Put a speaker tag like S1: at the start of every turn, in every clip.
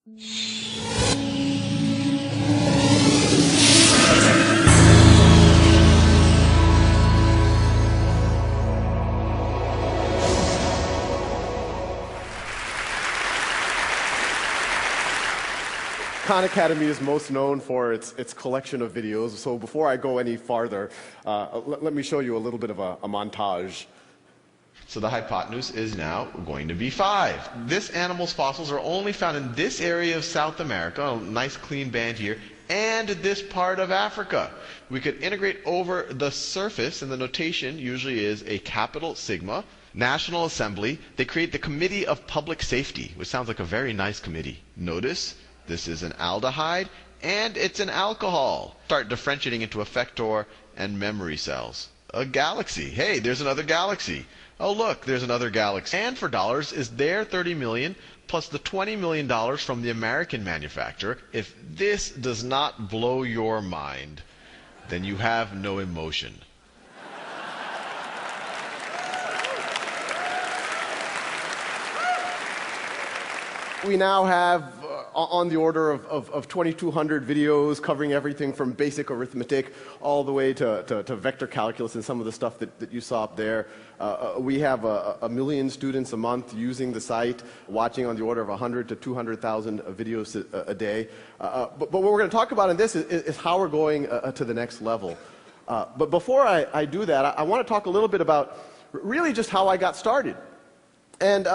S1: Khan Academy is most known for its collection of videos. So before I go any farther, let me show you a little bit of a montage.
S2: So the hypotenuse is now going to be 5. This animal's fossils are only found in this area of South America, a nice clean band here, and this part of Africa. We could integrate over the surface, and the notation usually is a capital sigma. National Assembly, they create the Committee of Public Safety, which sounds like a very nice committee. Notice this is an aldehyde, and it's an alcohol. Start differentiating into effector and memory cells. A galaxy. Hey, there's another galaxy. Oh, look, there's another galaxy. And for dollars is their $30 million plus the $20 million from the American manufacturer. If this does not blow your mind, then you have no emotion.
S1: We now have on the order of 2,200 videos covering everything from basic arithmetic all the way to vector calculus and some of the stuff that you saw up there. We have a million students a month using the site, watching on the order of 100 to 200,000 videos a day. But what we're going to talk about in this is how we're going to the next level. But before I do that, I want to talk a little bit about really just how I got started. And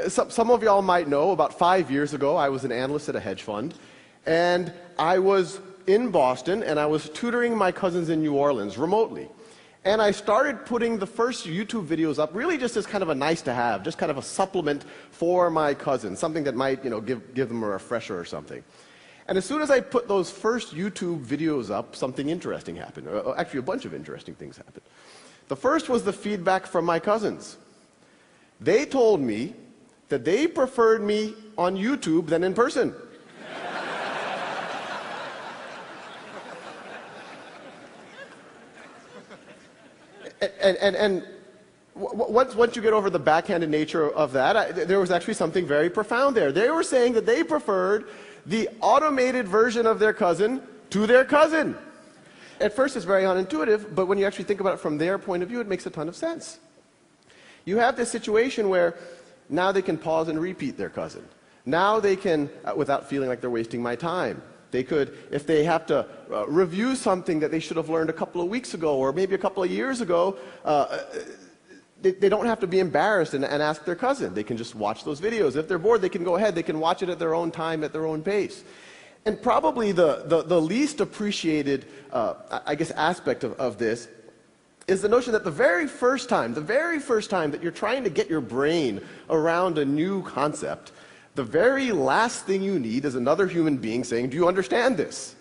S1: some of y'all might know, about 5 years ago, I was an analyst at a hedge fund, and I was in Boston, and I was tutoring my cousins in New Orleans remotely. And I started putting the first YouTube videos up really just as kind of a nice to have, just kind of a supplement for my cousins, something that might, give them a refresher or something. And as soon as I put those first YouTube videos up, something interesting happened. Actually, a bunch of interesting things happened. The first was the feedback from my cousins. They told me that they preferred me on YouTube than in person. and once you get over the backhanded nature of that, there was actually something very profound there. They were saying that they preferred the automated version of their cousin to their cousin. At first it's very unintuitive, but when you actually think about it from their point of view, it makes a ton of sense. You have this situation where now they can pause and repeat their cousin. Now they can, without feeling like they're wasting my time. They could, if they have to review something that they should have learned a couple of weeks ago or maybe a couple of years ago, they don't have to be embarrassed and ask their cousin. They can just watch those videos. If they're bored, they can go ahead. They can watch it at their own time, at their own pace. And probably the least appreciated, aspect of this is the notion that the very first time that you're trying to get your brain around a new concept, the very last thing you need is another human being saying, do you understand this?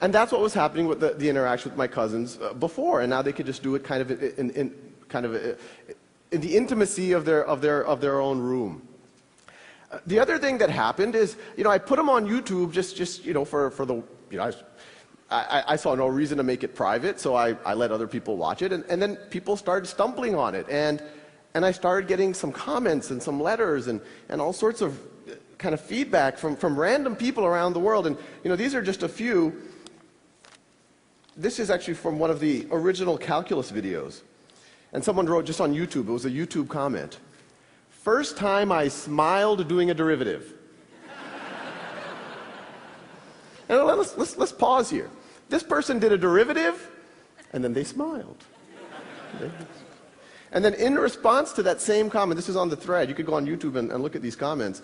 S1: And that's what was happening with the interaction with my cousins before, and now they could just do it kind of in the intimacy of their own room. The other thing that happened is, I put them on YouTube just for the, I saw no reason to make it private, so I let other people watch it, and then people started stumbling on it, and I started getting some comments and some letters and all sorts of kind of feedback from random people around the world, and these are just a few. This is actually from one of the original calculus videos, and someone wrote just on YouTube, it was a YouTube comment. First time I smiled doing a derivative. And let's pause here. This person did a derivative, and then they smiled. And then in response to that same comment, this is on the thread, you could go on YouTube and look at these comments.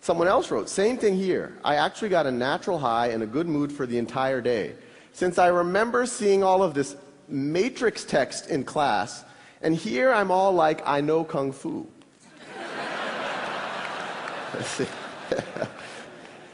S1: Someone else wrote, same thing here. I actually got a natural high and a good mood for the entire day. Since I remember seeing all of this matrix text in class, and here I'm all like, I know Kung Fu.